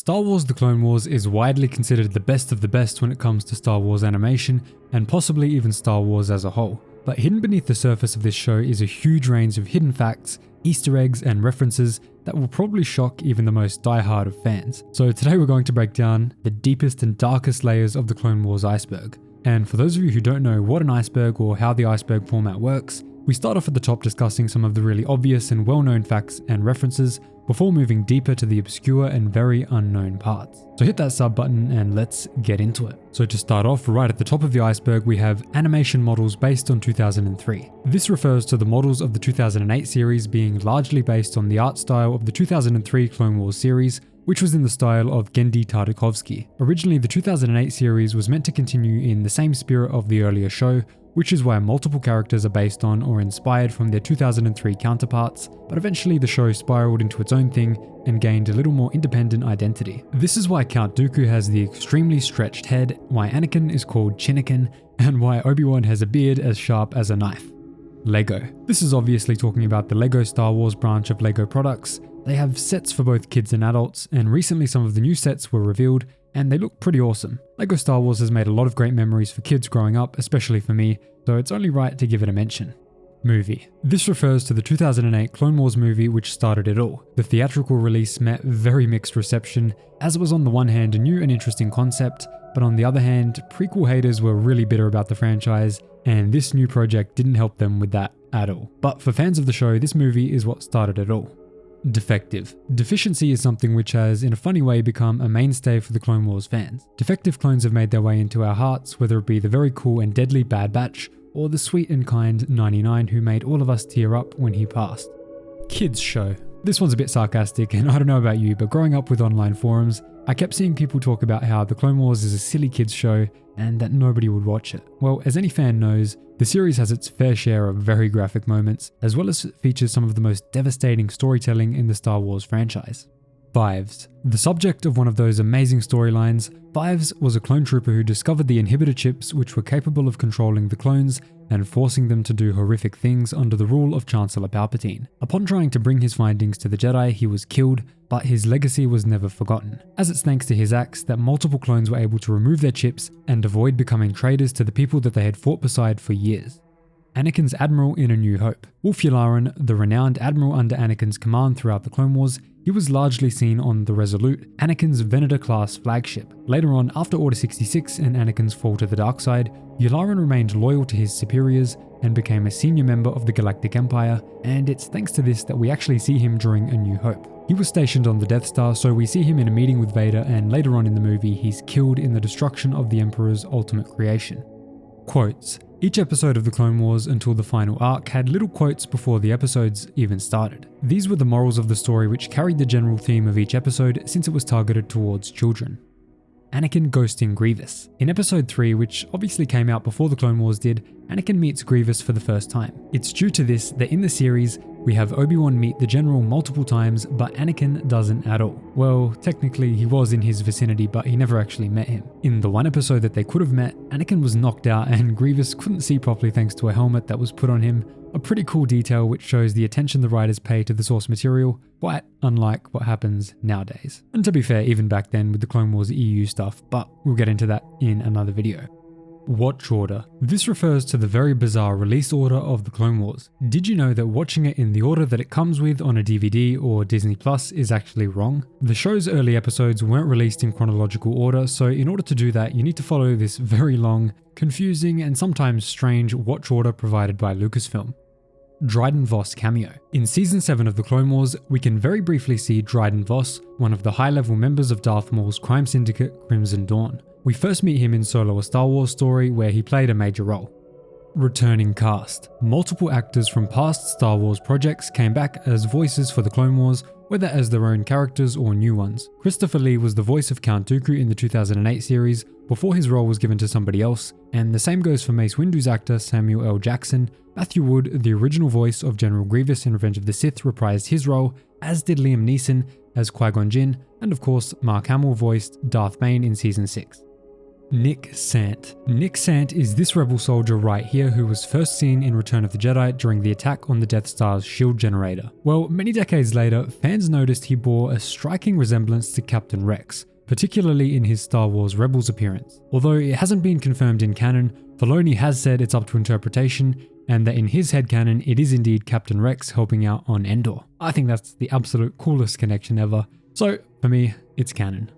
Star Wars The Clone Wars is widely considered the best of the best when it comes to Star Wars animation, and possibly even Star Wars as a whole. But hidden beneath the surface of this show is a huge range of hidden facts, Easter eggs, and references that will probably shock even the most diehard of fans. So today we're going to break down the deepest and darkest layers of the Clone Wars iceberg. And for those of you who don't know what an iceberg or how the iceberg format works, we start off at the top discussing some of the really obvious and well-known facts and references before moving deeper to the obscure and very unknown parts. So hit that sub button and let's get into it. So to start off, right at the top of the iceberg we have animation models based on 2003. This refers to the models of the 2008 series being largely based on the art style of the 2003 Clone Wars series, which was in the style of Genndy Tartakovsky. Originally, the 2008 series was meant to continue in the same spirit of the earlier show, which is why multiple characters are based on or inspired from their 2003 counterparts, but eventually the show spiraled into its own thing and gained a little more independent identity. This is why Count Dooku has the extremely stretched head, why Anakin is called Chinnakin, and why Obi-Wan has a beard as sharp as a knife. Lego. This is obviously talking about the Lego Star Wars branch of Lego products. They have sets for both kids and adults, and recently some of the new sets were revealed, and they look pretty awesome. Lego Star Wars has made a lot of great memories for kids growing up, especially for me, so it's only right to give it a mention. Movie. This refers to the 2008 Clone Wars movie which started it all. The theatrical release met very mixed reception, as it was on the one hand a new and interesting concept, but on the other hand, prequel haters were really bitter about the franchise, and this new project didn't help them with that at all. But for fans of the show, this movie is what started it all. Defective. Deficiency is something which has, in a funny way, become a mainstay for the Clone Wars fans. Defective clones have made their way into our hearts, whether it be the very cool and deadly Bad Batch, or the sweet and kind 99 who made all of us tear up when he passed. Kids show. This one's a bit sarcastic, and I don't know about you, but growing up with online forums, I kept seeing people talk about how the Clone Wars is a silly kids show and that nobody would watch it. Well, as any fan knows, the series has its fair share of very graphic moments, as well as features some of the most devastating storytelling in the Star Wars franchise. Fives. The subject of one of those amazing storylines, Fives was a clone trooper who discovered the inhibitor chips which were capable of controlling the clones and forcing them to do horrific things under the rule of Chancellor Palpatine. Upon trying to bring his findings to the Jedi, he was killed, but his legacy was never forgotten, as it's thanks to his acts that multiple clones were able to remove their chips and avoid becoming traitors to the people that they had fought beside for years. Anakin's Admiral in A New Hope. Wullf Yularen, the renowned admiral under Anakin's command throughout the Clone Wars, he was largely seen on the Resolute, Anakin's Venator-class flagship. Later on, after Order 66 and Anakin's fall to the dark side, Yularen remained loyal to his superiors and became a senior member of the Galactic Empire, and it's thanks to this that we actually see him during A New Hope. He was stationed on the Death Star, so we see him in a meeting with Vader, and later on in the movie he's killed in the destruction of the Emperor's ultimate creation. Quotes. Each episode of the Clone Wars until the final arc had little quotes before the episodes even started. These were the morals of the story which carried the general theme of each episode since it was targeted towards children. Anakin ghosting Grievous. In episode 3, which obviously came out before the Clone Wars did, Anakin meets Grievous for the first time. It's due to this that in the series, we have Obi-Wan meet the General multiple times, but Anakin doesn't at all. Well, technically he was in his vicinity, but he never actually met him. In the one episode that they could have met, Anakin was knocked out and Grievous couldn't see properly thanks to a helmet that was put on him. A pretty cool detail which shows the attention the writers pay to the source material, quite unlike what happens nowadays. And to be fair, even back then with the Clone Wars EU stuff, but we'll get into that in another video. Watch order. This refers to the very bizarre release order of the Clone Wars. Did you know that watching it in the order that it comes with on a DVD or Disney Plus is actually wrong? The show's early episodes weren't released in chronological order, so in order to do that you need to follow this very long, confusing and sometimes strange watch order provided by Lucasfilm. Dryden Voss cameo. In Season 7 of the Clone Wars, we can very briefly see Dryden Voss, one of the high-level members of Darth Maul's crime syndicate Crimson Dawn. We first meet him in Solo: A Star Wars Story, where he played a major role. Returning cast. Multiple actors from past Star Wars projects came back as voices for the Clone Wars, whether as their own characters or new ones. Christopher Lee was the voice of Count Dooku in the 2008 series, before his role was given to somebody else, and the same goes for Mace Windu's actor Samuel L. Jackson. Matthew Wood, the original voice of General Grievous in Revenge of the Sith, reprised his role, as did Liam Neeson as Qui-Gon Jinn, and of course Mark Hamill voiced Darth Bane in Season 6. Nick Sant. Nick Sant is this rebel soldier right here who was first seen in Return of the Jedi during the attack on the Death Star's shield generator. Well, many decades later, fans noticed he bore a striking resemblance to Captain Rex, particularly in his Star Wars Rebels appearance. Although it hasn't been confirmed in canon, Filoni has said it's up to interpretation, and that in his headcanon it is indeed Captain Rex helping out on Endor. I think that's the absolute coolest connection ever, so for me, it's canon.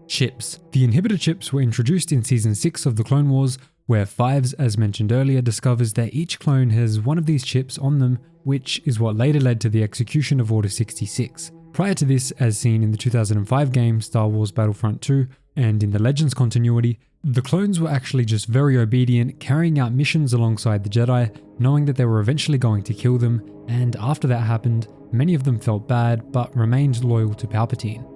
Chips. The inhibitor chips were introduced in Season 6 of the Clone Wars, where Fives, as mentioned earlier, discovers that each clone has one of these chips on them, which is what later led to the execution of Order 66. Prior to this, as seen in the 2005 game Star Wars Battlefront 2, and in the Legends continuity, the clones were actually just very obedient, carrying out missions alongside the Jedi, knowing that they were eventually going to kill them, and after that happened, many of them felt bad but remained loyal to Palpatine.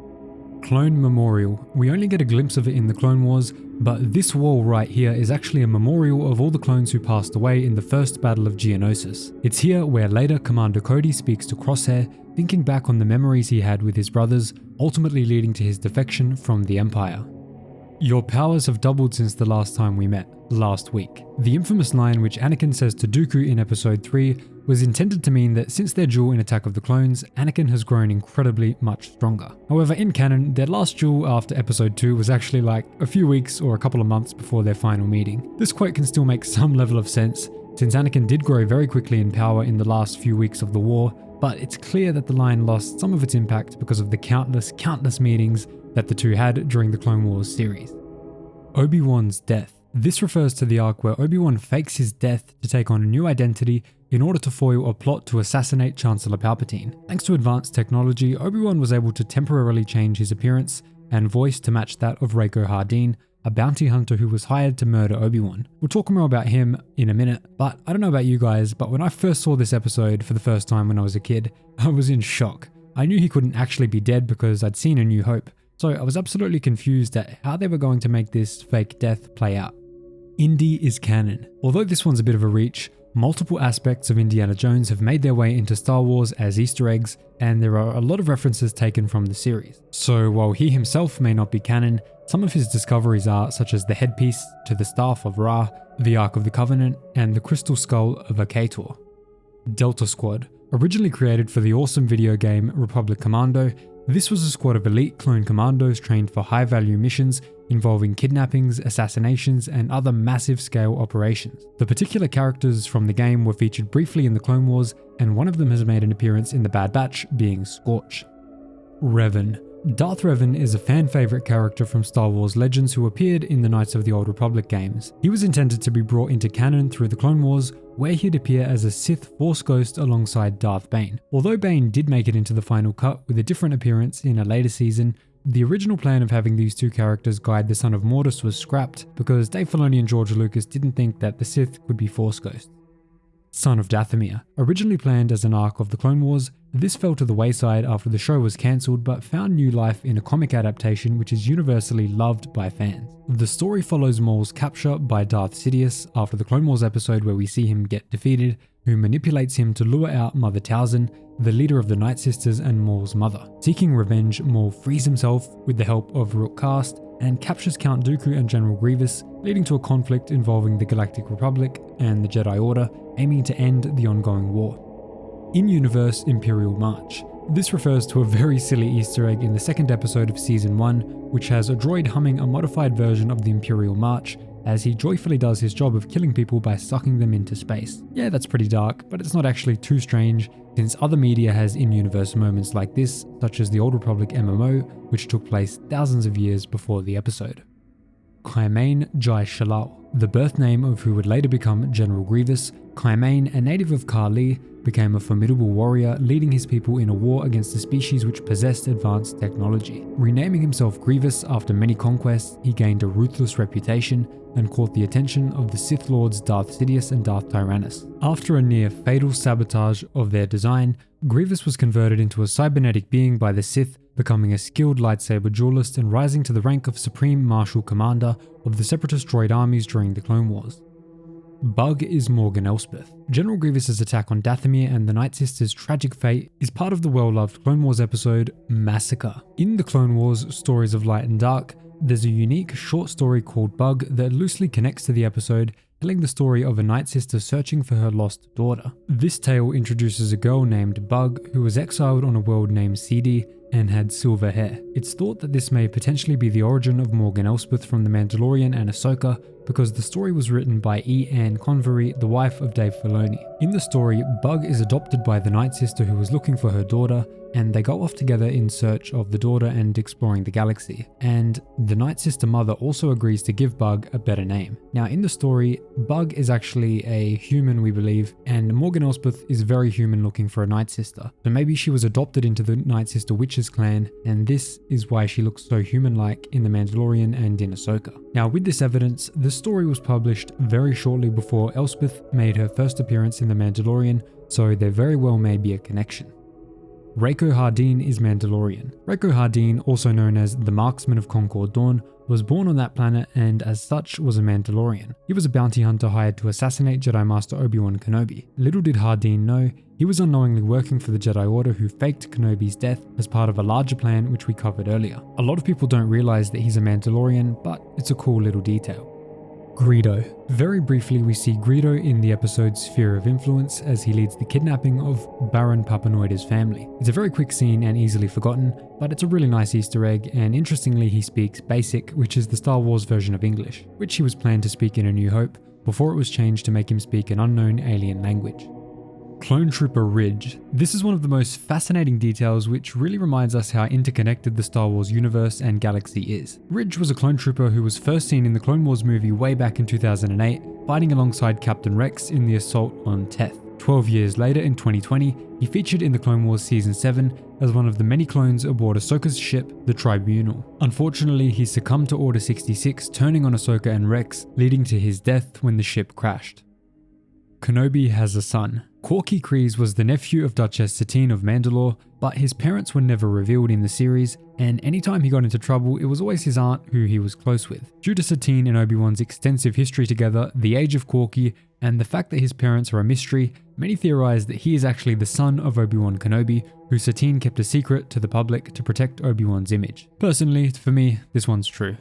Clone Memorial. We only get a glimpse of it in the Clone Wars, but this wall right here is actually a memorial of all the clones who passed away in the first Battle of Geonosis. It's here where later Commander Cody speaks to Crosshair, thinking back on the memories he had with his brothers, ultimately leading to his defection from the Empire. Your powers have doubled since the last time we met, last week. The infamous line which Anakin says to Dooku in Episode 3 was intended to mean that since their duel in Attack of the Clones, Anakin has grown incredibly much stronger. However, in canon, their last duel after Episode 2 was actually like a few weeks or a couple of months before their final meeting. This quote can still make some level of sense, since Anakin did grow very quickly in power in the last few weeks of the war, but it's clear that the line lost some of its impact because of the countless meetings that the two had during the Clone Wars series. Obi-Wan's death. This refers to the arc where Obi-Wan fakes his death to take on a new identity in order to foil a plot to assassinate Chancellor Palpatine. Thanks to advanced technology, Obi-Wan was able to temporarily change his appearance and voice to match that of Reiko Hardeen, a bounty hunter who was hired to murder Obi-Wan. We'll talk more about him in a minute, but I don't know about you guys, but when I first saw this episode for the first time when I was a kid, I was in shock. I knew he couldn't actually be dead because I'd seen A New Hope, so I was absolutely confused at how they were going to make this fake death play out. Indy is canon. Although this one's a bit of a reach, multiple aspects of Indiana Jones have made their way into Star Wars as Easter eggs, and there are a lot of references taken from the series. So while he himself may not be canon, some of his discoveries are, such as the headpiece to the Staff of Ra, the Ark of the Covenant, and the Crystal Skull of Akator. Delta Squad. Originally created for the awesome video game Republic Commando, this was a squad of elite clone commandos trained for high-value missions involving kidnappings, assassinations, and other massive-scale operations. The particular characters from the game were featured briefly in the Clone Wars, and one of them has made an appearance in The Bad Batch, being Scorch. Revan. Darth Revan is a fan-favourite character from Star Wars Legends who appeared in the Knights of the Old Republic games. He was intended to be brought into canon through the Clone Wars, where he'd appear as a Sith Force ghost alongside Darth Bane. Although Bane did make it into the final cut with a different appearance in a later season, the original plan of having these two characters guide the Son of Mortis was scrapped because Dave Filoni and George Lucas didn't think that the Sith could be Force ghosts. Son of Dathomir. Originally planned as an arc of the Clone Wars, this fell to the wayside after the show was cancelled but found new life in a comic adaptation which is universally loved by fans. The story follows Maul's capture by Darth Sidious after the Clone Wars episode where we see him get defeated, who manipulates him to lure out Mother Talzin, the leader of the Night Sisters and Maul's mother. Seeking revenge, Maul frees himself with the help of Rook Kast and captures Count Dooku and General Grievous, leading to a conflict involving the Galactic Republic and the Jedi Order, aiming to end the ongoing war. In-universe Imperial March. This refers to a very silly Easter egg in the second episode of Season 1, which has a droid humming a modified version of the Imperial March, as he joyfully does his job of killing people by sucking them into space. Yeah, that's pretty dark, but it's not actually too strange, since other media has in-universe moments like this, such as the Old Republic MMO, which took place thousands of years before the episode. Kaimane Jai Shalal. The birth name of who would later become General Grievous, Kaimane, a native of Kali, became a formidable warrior, leading his people in a war against a species which possessed advanced technology. Renaming himself Grievous after many conquests, he gained a ruthless reputation and caught the attention of the Sith Lords Darth Sidious and Darth Tyrannus. After a near fatal sabotage of their design, Grievous was converted into a cybernetic being by the Sith, becoming a skilled lightsaber duelist and rising to the rank of Supreme Marshal Commander of the Separatist droid armies during the Clone Wars. Bug is Morgan Elspeth. General Grievous's attack on Dathomir and the Night Sisters' tragic fate is part of the well-loved Clone Wars episode Massacre. In the Clone Wars Stories of Light and Dark, there's a unique short story called Bug that loosely connects to the episode, telling the story of a Night Sister searching for her lost daughter. This tale introduces a girl named Bug who was exiled on a world named CD and had silver hair. It's thought that this may potentially be the origin of Morgan Elsbeth from The Mandalorian and Ahsoka, because the story was written by E. Ann Convery, the wife of Dave Filoni. In the story, Bug is adopted by the Night Sister who was looking for her daughter, and they go off together in search of the daughter and exploring the galaxy. And the Night Sister mother also agrees to give Bug a better name. Now in the story, Bug is actually a human, we believe, and Morgan Elsbeth is very human looking for a Night Sister. So maybe she was adopted into the Night Sister Witches clan, and this is why she looks so human-like in The Mandalorian and in Ahsoka. Now with this evidence, the story was published very shortly before Elsbeth made her first appearance in The Mandalorian, so there very well may be a connection. Reiko Hardeen is Mandalorian. Reiko Hardeen, also known as the Marksman of Concord Dawn, was born on that planet and as such was a Mandalorian. He was a bounty hunter hired to assassinate Jedi Master Obi-Wan Kenobi. Little did Hardeen know, he was unknowingly working for the Jedi Order who faked Kenobi's death as part of a larger plan which we covered earlier. A lot of people don't realize that he's a Mandalorian, but it's a cool little detail. Greedo. Very briefly, we see Greedo in the episode Sphere of Influence as he leads the kidnapping of Baron Papanoida's family. It's a very quick scene and easily forgotten, but it's a really nice Easter egg, and interestingly he speaks Basic, which is the Star Wars version of English, which he was planned to speak in A New Hope, before it was changed to make him speak an unknown alien language. Clone Trooper Ridge. This is one of the most fascinating details which really reminds us how interconnected the Star Wars universe and galaxy is. Ridge was a clone trooper who was first seen in the Clone Wars movie way back in 2008, fighting alongside Captain Rex in the assault on Teth. 12 years later in 2020, he featured in the Clone Wars Season 7 as one of the many clones aboard Ahsoka's ship, the Tribunal. Unfortunately, he succumbed to Order 66, turning on Ahsoka and Rex, leading to his death when the ship crashed. Kenobi has a son. Corky Kryze was the nephew of Duchess Satine of Mandalore, but his parents were never revealed in the series, and anytime he got into trouble, it was always his aunt who he was close with. Due to Satine and Obi-Wan's extensive history together, the age of Corky, and the fact that his parents are a mystery, many theorize that he is actually the son of Obi-Wan Kenobi, who Satine kept a secret to the public to protect Obi-Wan's image. Personally, for me, this one's true.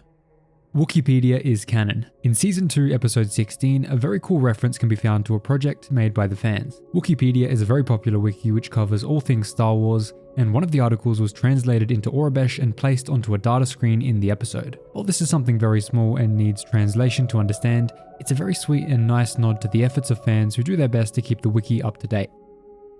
Wikipedia is canon. In Season 2, Episode 16, a very cool reference can be found to a project made by the fans. Wikipedia is a very popular wiki which covers all things Star Wars, and one of the articles was translated into Aurebesh and placed onto a data screen in the episode. While this is something very small and needs translation to understand, it's a very sweet and nice nod to the efforts of fans who do their best to keep the wiki up to date.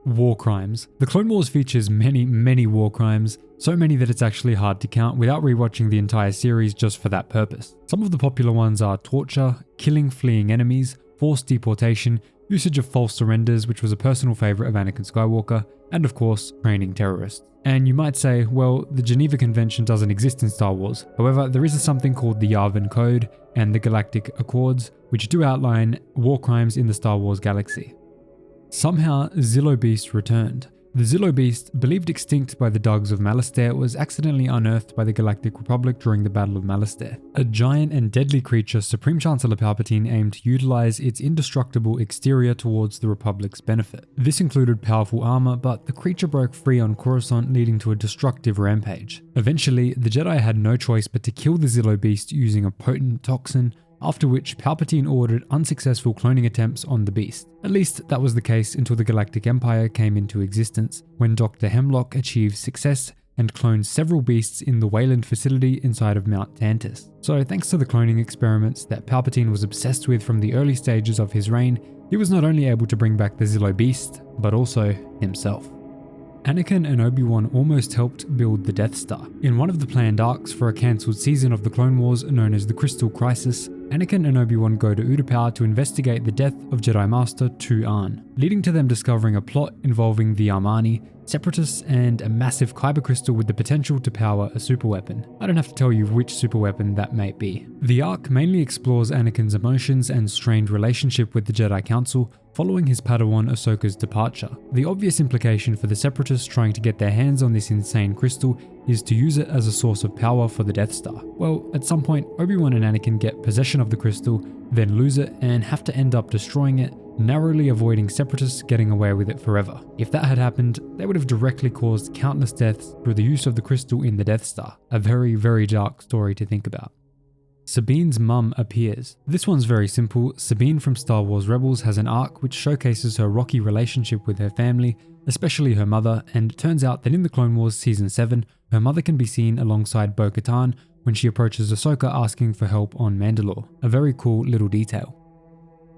War crimes. The Clone Wars features many war crimes, so many that it's actually hard to count without rewatching the entire series just for that purpose. Some of the popular ones are torture, killing fleeing enemies, forced deportation, usage of false surrenders, which was a personal favourite of Anakin Skywalker, and of course, training terrorists. And you might say, well, the Geneva Convention doesn't exist in Star Wars. However, there is something called the Yavin Code and the Galactic Accords, which do outline war crimes in the Star Wars galaxy. Somehow, Zillo Beast returned. The Zillo Beast, believed extinct by the Dugs of Malastare, was accidentally unearthed by the Galactic Republic during the Battle of Malastare. A giant and deadly creature, Supreme Chancellor Palpatine aimed to utilize its indestructible exterior towards the Republic's benefit. This included powerful armor, but the creature broke free on Coruscant, leading to a destructive rampage. Eventually, the Jedi had no choice but to kill the Zillo Beast using a potent toxin, after which Palpatine ordered unsuccessful cloning attempts on the beast. At least that was the case until the Galactic Empire came into existence, when Dr. Hemlock achieved success and cloned several beasts in the Wayland facility inside of Mount Tantus. So thanks to the cloning experiments that Palpatine was obsessed with from the early stages of his reign, he was not only able to bring back the Zillo Beast, but also himself. Anakin and Obi-Wan almost helped build the Death Star. In one of the planned arcs for a cancelled season of the Clone Wars known as the Crystal Crisis, Anakin and Obi-Wan go to Utapau to investigate the death of Jedi Master Tu-An, leading to them discovering a plot involving the Armani, Separatists, and a massive kyber crystal with the potential to power a superweapon. I don't have to tell you which superweapon that may be. The arc mainly explores Anakin's emotions and strained relationship with the Jedi Council following his Padawan Ahsoka's departure. The obvious implication for the Separatists trying to get their hands on this insane crystal is to use it as a source of power for the Death Star. Well, at some point, Obi-Wan and Anakin get possession of the crystal, then lose it and have to end up destroying it, narrowly avoiding separatists getting away with it forever. If that had happened, they would have directly caused countless deaths through the use of the crystal in the Death Star. A very, very dark story to think about. Sabine's mum appears. This one's very simple. Sabine from Star Wars Rebels has an arc which showcases her rocky relationship with her family, especially her mother, and it turns out that in the Clone Wars Season 7, her mother can be seen alongside Bo-Katan when she approaches Ahsoka asking for help on Mandalore. A very cool little detail.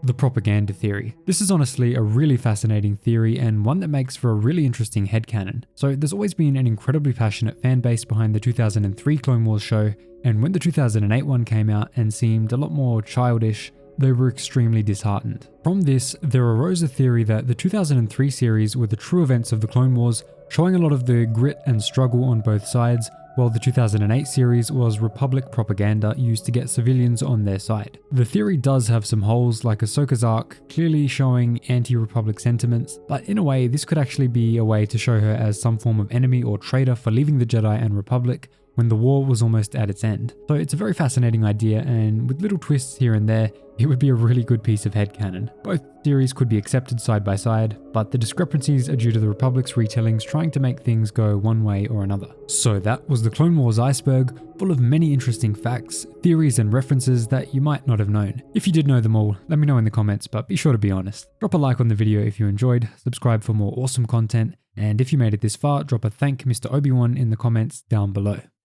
The propaganda theory. This is honestly a really fascinating theory and one that makes for a really interesting headcanon. So there's always been an incredibly passionate fan base behind the 2003 Clone Wars show, and when the 2008 one came out and seemed a lot more childish, they were extremely disheartened. From this, there arose a theory that the 2003 series were the true events of the Clone Wars, showing a lot of the grit and struggle on both sides, while the 2008 series was Republic propaganda used to get civilians on their side. The theory does have some holes, like Ahsoka's arc clearly showing anti-Republic sentiments, but in a way this could actually be a way to show her as some form of enemy or traitor for leaving the Jedi and Republic when the war was almost at its end. So it's a very fascinating idea, and with little twists here and there, it would be a really good piece of headcanon. Both theories could be accepted side by side, but the discrepancies are due to the Republic's retellings trying to make things go one way or another. So that was the Clone Wars Iceberg, full of many interesting facts, theories and references that you might not have known. If you did know them all, let me know in the comments, but be sure to be honest. Drop a like on the video if you enjoyed, subscribe for more awesome content, and if you made it this far, drop a thank Mr. Obi-Wan in the comments down below.